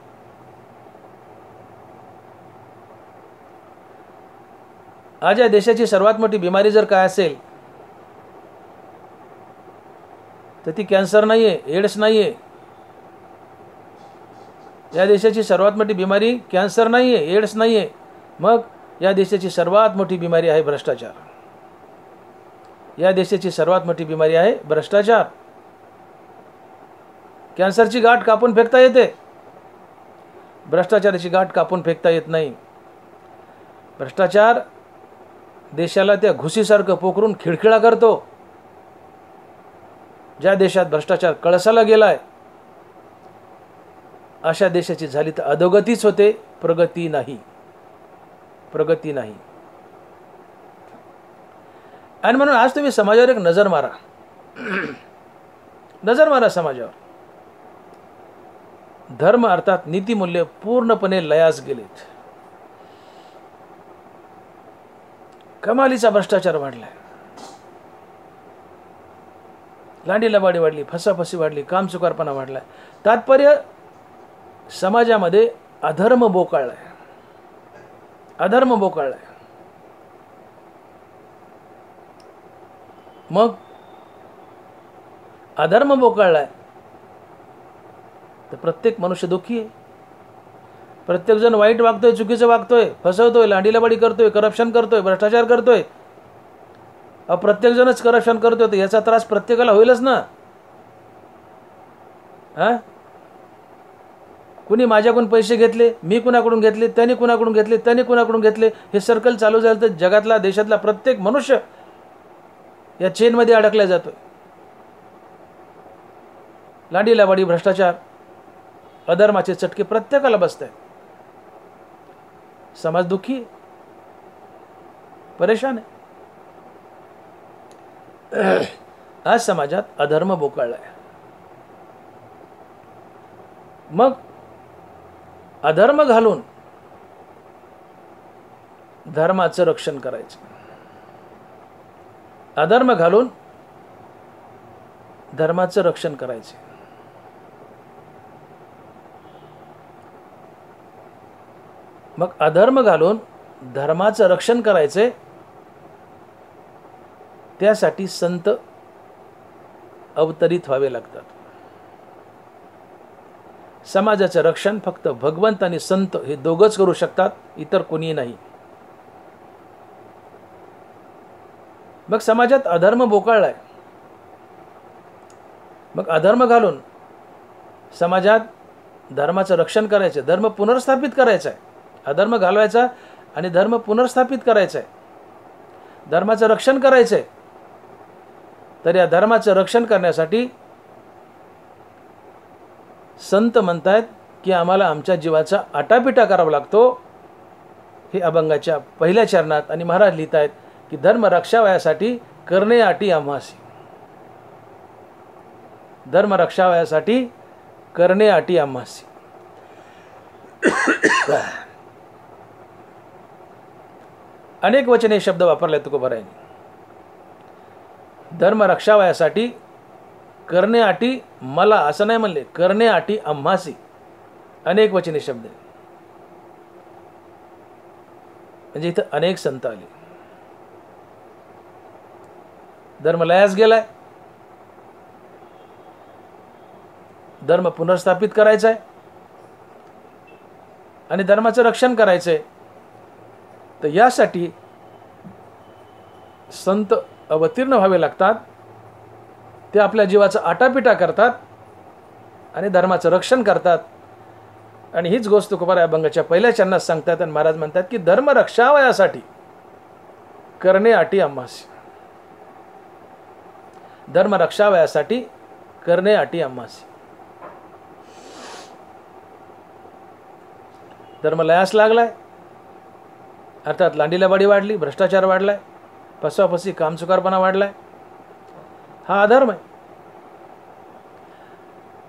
आज या देशाची सर्वात मोठी बिमारी जर काय असेल तर ती कॅन्सर नाहीये, एड्स नाहीये. या देशाची सर्वात मोठी बिमारी कॅन्सर नाहीये, एड्स नाहीये. मग या देशाची सर्वात मोठी बिमारी आहे भ्रष्टाचार. या देशाची सर्वात मोठी बिमारी आहे भ्रष्टाचार. कॅन्सरची गाठ कापून फेकता येते, भ्रष्टाचाराची गाठ कापून फेकता येत नाही. भ्रष्टाचार देशाला त्या घुसीसारखं पोखरून खिळखिळा करतो. ज्या देशात भ्रष्टाचार कळसाला गेलाय अशा देशाची झाली तर अधोगतीच होते, प्रगती नाही. आणि म्हणून आज तुम्ही समाजावर एक नजर मारा समाजावर. धर्म अर्थात नीतिमूल्य पूर्णपणे लयास गेलेत. कमालीचा भ्रष्टाचार वाढलाय, लांडीलबाडी वाढली, फसाफसी वाढली, कामचुकारपणा वाढलाय. तात्पर्य समाजामध्ये अधर्म बोकाळलाय. मग अधर्म बोकाळलाय तर प्रत्येक मनुष्य दुःखी आहे. प्रत्येक जण वाईट वागतोय, चुकीचं वागतोय, फसवतोय, लांडीलबाडी करतोय, करप्शन करतोय, भ्रष्टाचार करतोय. प्रत्येक जणच करप्शन करतोय तर याचा त्रास प्रत्येकाला होईलच ना. कुणी माझ्याकडून पैसे घेतले, मी कुणाकडून घेतले, त्यांनी कुणाकडून घेतले, त्यांनी कुणाकडून घेतले, हे सर्कल चालू झालं तर जगातला, देशातला प्रत्येक मनुष्य या चेनमध्ये अडकला जातोय. लांडीलबाडी, भ्रष्टाचार, अधर्माचे चटके प्रत्येकाला बसत आहेत. समाज दुःखी, परेशान आहे. आज समाजात अधर्म बोकाळलाय. मग अधर्म घालून धर्माचं रक्षण करायचं, अधर्म घालून धर्माचं रक्षण करायचे. मग अधर्म घालून धर्माचं रक्षण करायचे, त्यासाठी संत अवतरित व्हावे लागतात. समाजाचं रक्षण फक्त भगवंत आणि संत हे दोघंच करू शकतात, इतर कोणी नाही. मग समाजात अधर्म बोकाळलाय. मग अधर्म घालून समाजात धर्माचं रक्षण करायचं, धर्म पुनर्स्थापित करायचा आहे. अधर्म घालवायचा आणि धर्म पुनर्स्थापित करायचा आहे, धर्माचं रक्षण करायचं आहे. तर या धर्माचं रक्षण करण्यासाठी संत म्हणतात की आम्हाला आमच्या जीवाचा आटापिटा करावा लागतो. हे अभंगाच्या पहिल्या चरणात. आणि महाराज लिहित आहेत की धर्म रक्षावयासाठी करणे आटी आम्हासी. धर्म रक्षावयासाठी करणे आटी आम्हासी. अनेक वचने शब्द वापरले तुकोबारायांनी. धर्म रक्षावयासाठी करणे आटी मला असं नाही म्हणले, करणे आटी आम्हासी. अनेक वचने शब्द. म्हणजे इथं अनेक संत आले. धर्म लयास गेलाय, धर्म पुनर्स्थापित करायचा आहे आणि धर्माचं रक्षण करायचं आहे. तर यासाठी संत अवतीर्ण व्हावे लागतात. ते आपल्या जीवाचा आटापिटा करतात आणि धर्माचं रक्षण करतात. आणि हीच गोष्ट तुकोबा अभंगाच्या पहिल्या चरणात सांगतात. आणि महाराज म्हणतात की धर्म रक्षावयासाठी करणे आटी आम्हासी. धर्म रक्षावयासाठी करणे आटी आम्हासी. धर्म लयास लागलाय, अर्थात लांडीलाबाडी वाढली, भ्रष्टाचार वाढलाय, फसवाफसी कामचुकारपणा वाढलाय. हा अधर्म आहे.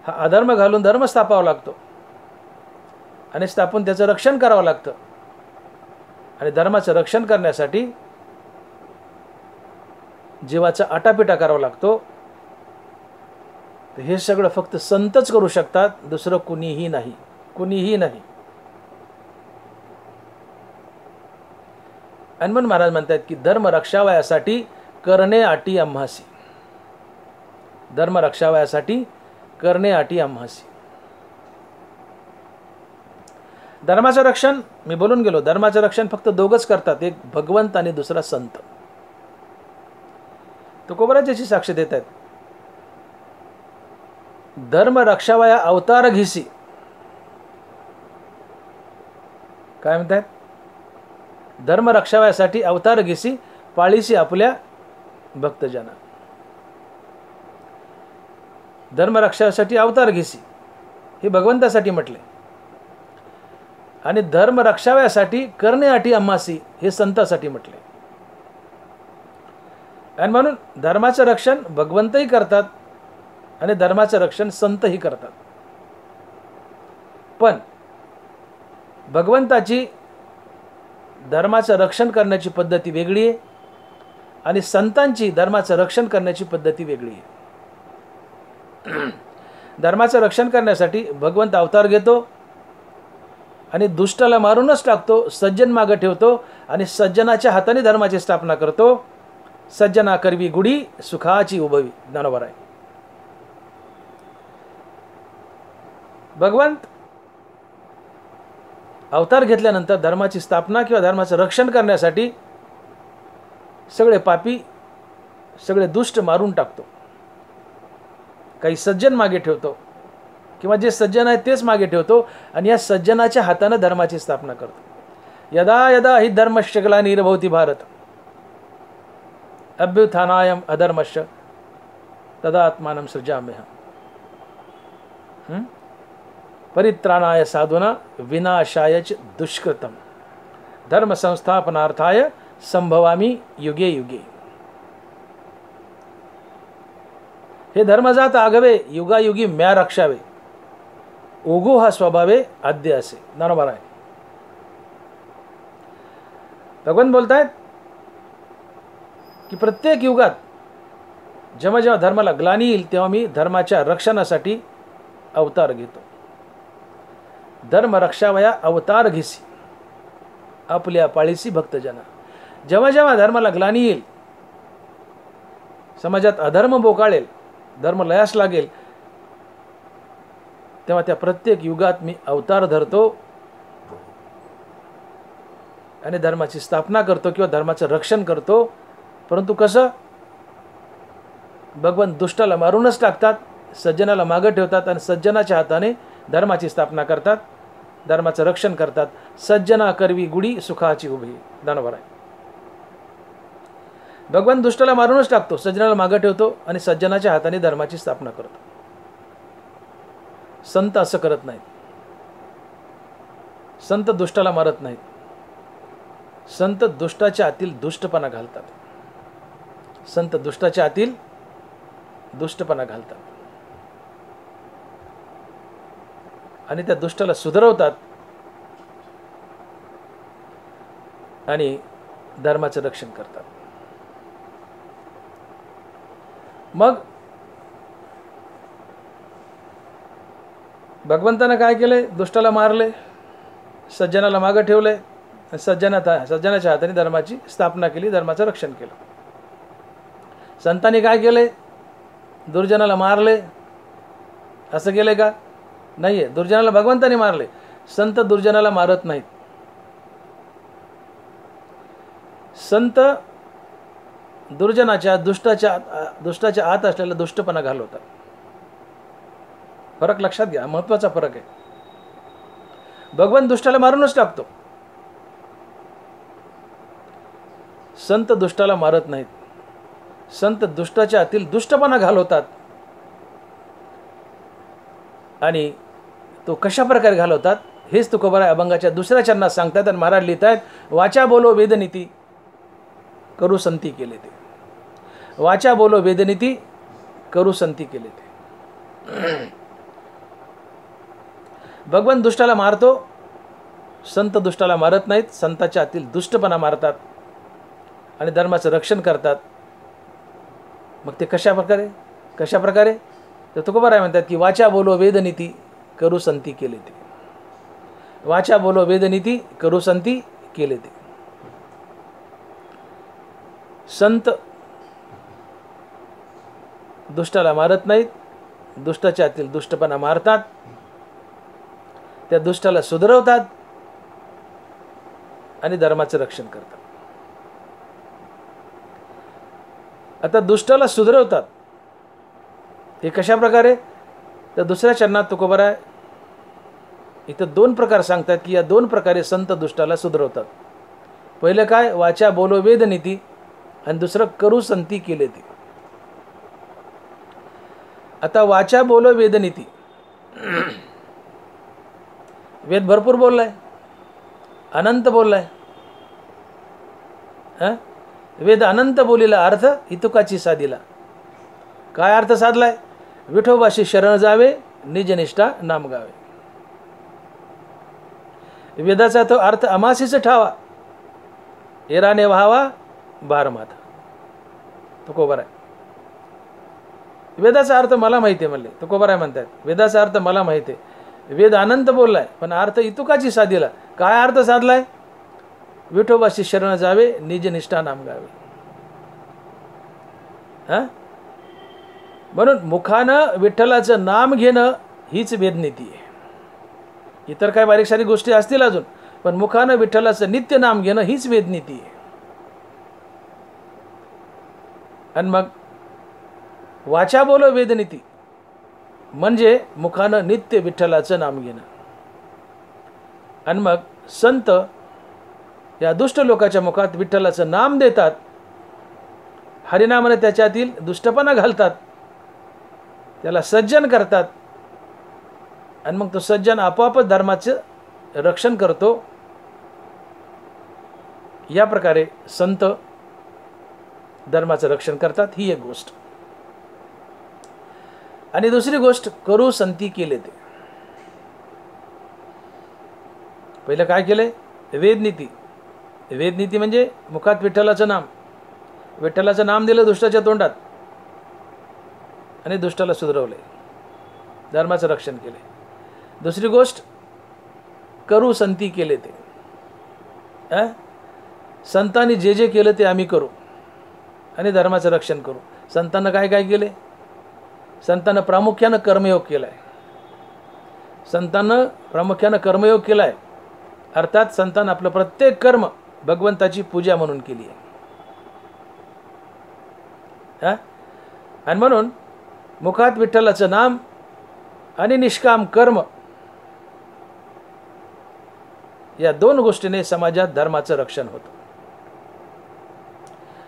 हा अधर्म घालून धर्म स्थापावा लागतो आणि स्थापून त्याचं रक्षण करावं लागतं. आणि धर्माचं रक्षण करण्यासाठी जीवाचा आटापिटा करावा लागतो. हे सगळं फक्त संतच करू शकतात, दुसरं कुणीही नाही, कुणीही नाही. आणि म्हणून महाराज म्हणतात की धर्म रक्षावयासाठी करणे आटी आम्हासी. धर्म रक्षावयासाठी करणे आटी आम्हासी. धर्माचं रक्षण मी बोलून गेलो. धर्माचं रक्षण फक्त दोघंच करतात, एक भगवंत आणि दुसरा संत. तुकोबराज याची साक्ष देत आहेत. धर्म रक्षावया अवतार घिसी. काय म्हणतात? धर्म रक्षावयासाठी अवतार घेसी, पाळीसी आपल्या भक्तजना. धर्म रक्षासाठी अवतार घेसी हे भगवंतासाठी म्हटले. आणि धर्म रक्षावयासाठी करणे आटी आम्हासी हे संतासाठी म्हटले. आणि म्हणून धर्माचं रक्षण भगवंतही करतात आणि धर्माचं रक्षण संतही करतात. पण भगवंताची धर्माचं रक्षण करण्याची पद्धती वेगळी आहे आणि संतांची धर्माचं रक्षण करण्याची पद्धती वेगळी आहे. धर्माचं रक्षण करण्यासाठी भगवंत अवतार घेतो आणि दुष्टाला मारूनच टाकतो, सज्जन मागे ठेवतो आणि सज्जनाच्या हाताने धर्माची स्थापना करतो. सज्जना करवी गुढी सुखाची उभवी. ज्ञानोबा आहे. भगवंत अवतार घेतल्यानंतर धर्माची स्थापना किंवा धर्माचं रक्षण करण्यासाठी सगळे पापी, सगळे दुष्ट मारून टाकतो. काही सज्जन मागे ठेवतो किंवा जे सज्जन आहेत तेच मागे ठेवतो आणि या सज्जनाच्या हाताने धर्माची स्थापना करतो. यदा यदा हि धर्मश्च ग्लानिर्भवति भारत अभ्युत्थानाय अधर्मश्च तदा आत्मानं सृजाम्यहम्. परित्राणाय साधूना विनाशाय च दुष्कृतम धर्म संस्थापनार्थाय संभवामी युगे युगे. हे धर्मजात आगवे युगायुगी म्या रक्षावे ओगो हा स्वभावे आद्य असे. ज्ञानोबा आहे. भगवान बोलतायत की प्रत्येक युगात जेव्हा जेव्हा धर्माला ग्लानी येईल तेव्हा मी धर्माच्या रक्षणासाठी अवतार घेतो. धर्म रक्षावया अवतार घेसी आपल्या पाळीसी भक्तजना. जेव्हा जेव्हा धर्माला ग्लानी येईल, समाजात अधर्म बोकाळेल, धर्म लयास लागेल, तेव्हा त्या प्रत्येक युगात मी अवतार धरतो आणि धर्माची स्थापना करतो किंवा धर्माचं रक्षण करतो. परंतु कसं? भगवान दुष्टाला मारूनच टाकतात, सज्जनाला मागे ठेवतात आणि सज्जनाच्या हाताने धर्माची स्थापना करतात, धर्माचं रक्षण करतात. सज्जना करवी गुढी सुखाची उभी. दानवर आहे. भगवान दुष्टाला मारूनच टाकतो, सज्जनाला मागे ठेवतो आणि सज्जनाच्या हाताने धर्माची स्थापना करतो. संत असं करत नाहीत. संत दुष्टाला मारत नाहीत. संत दुष्टाच्या आतील दुष्टपणा घालतात. संत दुष्टाच्या आतील दुष्टपणा घालतात आणि त्या दुष्टाला सुधारवतात आणि धर्माचं रक्षण करतात. मग भगवंतानं काय केलंय? दुष्टाला मारले, सज्जनाला मागे ठेवलंय सज्जनाच्या हाताने धर्माची स्थापना केली, धर्माचं रक्षण केलं. संतांनी काय केलंय? दुर्जनाला मारले. असं केलंय का? नाहीये. दुर्जनाला भगवंताने मारले. संत दुर्जनाला मारत नाहीत. संत दुर्जनाच्या दुष्टाच्या आत असलेला दुष्टपणा घालवतात. फरक लक्षात घ्या, महत्वाचा फरक आहे. भगवान दुष्टाला मारूनच टाकतो, संत दुष्टाला मारत नाहीत. संत दुष्टाच्या आतील दुष्टपणा घालवतात. आणि तो कशा प्रकारे घालवतात हेच तुकोबाराय अभंगाच्या दुसऱ्या चरणात सांगतात. आणि महाराज लिहितायत, वाचा बोलो वेदनीती करू संती केले ते. वाचा बोलो वेदनीती करू संती केले ते. भगवान दुष्टाला मारतो, संत दुष्टाला मारत नाहीत. संताच्या आतील दुष्टपणा मारतात आणि धर्माचं रक्षण करतात. मग ते कशा प्रकारे तर तुकोबाराय म्हणतात की वाचा बोलो वेदनीती करू संती केले ते. वाचा बोलो वेदनीती करू संती केले ते. संत दुष्टाला मारत नाहीत, दुष्टाच्या आतील दुष्टपणा मारतात, त्या दुष्टाला सुधरवतात आणि धर्माचं रक्षण करतात. आता दुष्टाला सुधरवतात हे कशा प्रकारे? तर दुसऱ्या चरणात तुकोबाराय इथं 2 प्रकार सांगतात की या 2 प्रकारे संत दुष्टाला सुधरवतात. पहिलं काय? वाचा बोलो वेदनीती, आणि दुसरं करू संती केले ते. आता वाचा बोलो वेदनीती, वेद भरपूर बोललाय, अनंत बोललाय. वेद अनंत बोलीला अर्थ हितुकाची साधिला. काय अर्थ साधलाय? विठोबाशी शरण जावे, निजनिष्ठा नाम गावे. वेदाचा तो अर्थ अमासीच ठावा, एराने व्हावा बार माथा. तुकोबाराय वेदाचा अर्थ मला माहिती आहे म्हणले. तुकोबाराय म्हणतात वेदाचा अर्थ मला माहिती आहे. वेद अनंत बोललाय पण अर्थ इतुकाची साधीला. काय अर्थ साधलाय? विठोबाशी शरण जावे, निजनिष्ठा नाम गावे. म्हणून मुखानं विठ्ठलाचं नाम घेणं हीच वेदनीती आहे. इतर काय बारीक सारी गोष्टी असतील अजून, पण मुखानं विठ्ठलाचं नित्य नाम घेणं हीच वेदनीती आहे. आणि मग वाचा बोलो वेदनीती म्हणजे मुखानं नित्य विठ्ठलाचं नाम घेणं. आणि मग संत या दुष्ट लोकाच्या मुखात विठ्ठलाचं नाम देतात, हरिनामाने त्याच्यातील दुष्टपणा घालतात, त्याला सज्जन करतात. आणि मग तो सज्जन आपोआपच धर्माचं रक्षण करतो. या प्रकारे संत धर्माचं रक्षण करतात. ही एक गोष्ट. आणि दुसरी गोष्ट करू संती केले ते. पहिलं काय केलंय? वेदनीती. वेदनीती म्हणजे मुखात विठ्ठलाचं नाम, विठ्ठलाचं नाम दिलं दुष्टाच्या तोंडात आणि दुष्टाला सुधरवले, धर्माचं रक्षण केले. दुसरी गोष्ट करू संती केले ते. संतांनी जे जे केलं ते आम्ही करू आणि धर्माचं रक्षण करू. संतांना काय काय केले? संतांना प्रामुख्यानं कर्मयोग केलाय. संतांना प्रामुख्यानं कर्मयोग केलाय. अर्थात संतांना आपलं प्रत्येक कर्म भगवंताची पूजा म्हणून केली आहे. आणि म्हणून मुखात विठ्ठलाचं नाम आणि निष्काम कर्म या 2 गोष्टीने समाजात धर्माचं रक्षण होतं.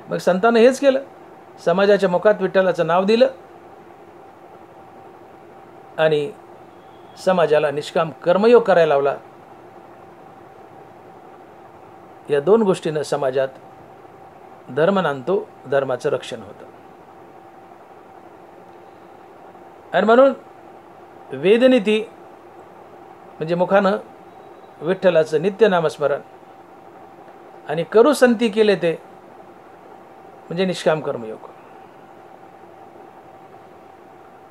मग संतांनी हेच केलं. समाजाच्या मुखात विठ्ठलाचं नाव दिलं आणि समाजाला निष्काम कर्मयोग करायला लावला. या 2 गोष्टीनं समाजात धर्म नांदतो, धर्माचं रक्षण होतं. आणि म्हणून वेदनीती म्हणजे मुखानं विठ्ठलाचं नित्य नामस्मरण आणि करू संती केले ते म्हणजे निष्काम कर्मयोग.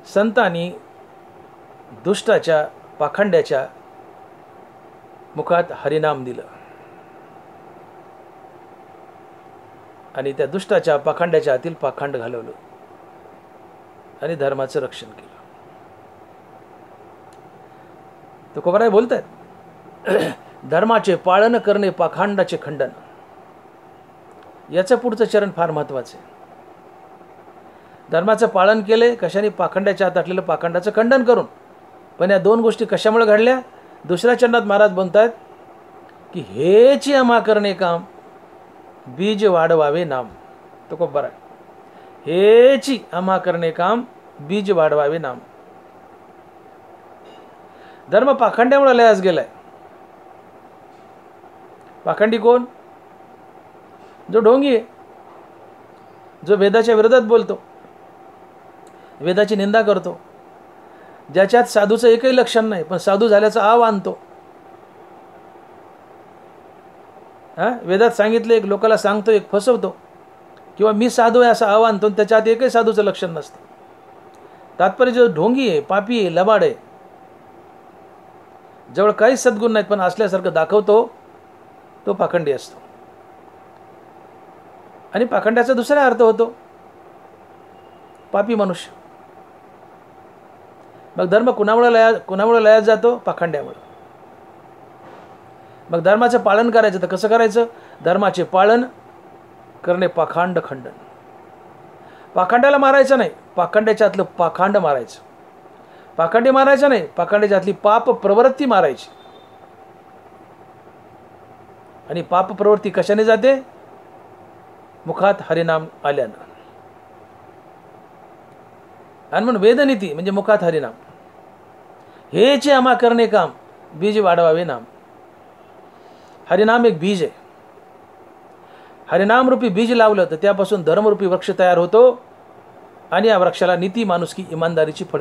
संतांनी दुष्टाच्या पाखंड्याच्या मुखात हरिनाम दिलं आणि त्या दुष्टाच्या पाखंड्याच्या हातील पाखंड घालवलं आणि धर्माचं रक्षण केलं. तुकोबाराय बोलतायत, धर्माचे पालन करणे पाखंडाचे खंडन. याचं पुढचं चरण फार महत्वाचं आहे. धर्माचं पालन केले कशाने? पाखंड्याच्या हात असलेलं पाखंडाचं खंडन करून. पण या दोन गोष्टी कशामुळे घडल्या? दुसऱ्या चरणात महाराज म्हणतात की हेची अमा करणे काम, बीज वाढवावे नाम. तुकोबाराय, हेची अमा करणे काम, बीज वाढवावे नाम. धर्म पाखंड्यामुळे लयास गेलाय. पाखंडी कोण? जो ढोंगी आहे, जो वेदाच्या विरोधात बोलतो, वेदाची निंदा करतो, ज्याच्यात साधूचं एकही लक्षण नाही पण साधू झाल्याचा आव आणतो. वेदात सांगितलं एक, लोकाला सांगतो एक, फसवतो, किंवा मी साधू आहे असं आव आणतो, त्याच्यात एकही साधूचं लक्षण नसतं. तात्पर्य जो ढोंगी आहे, पापी आहे, लबाड आहे, जवळ काहीच सद्गुण नाहीत पण असल्यासारखं दाखवतो, तो पाखंडी असतो. आणि पाखंड्याचा दुसरा अर्थ होतो पापी मनुष्य. मग धर्म कुणामुळे लयास जातो? पाखंड्यामुळे. मग धर्माचं पालन करायचं तर कसं करायचं? धर्माचे पालन करणे पाखंड खंडन. पाखंड्याला मारायचं नाही, पाखंड्याच्या आतलं पाखंड मारायचं. पाखंडी मारायचं नाही, पाखंड्याच्या आतली पाप प्रवृत्ती मारायची. आणि पाप प्रवृत्ती कशाने जाते? मुखात हरिनाम आल्यानं. आणि म्हणून वेदनीती म्हणजे मुखात हरिनाम. हेचे अमा करणे काम, बीज वाढवावे नाम. हरिनाम एक बीज आहे. हरिनाम रूपी बीज लावलं तर त्यापासून धर्मरूपी वृक्ष तयार होतो आणि या वृक्षाला नीती, माणुसकी, इमानदारीची फळं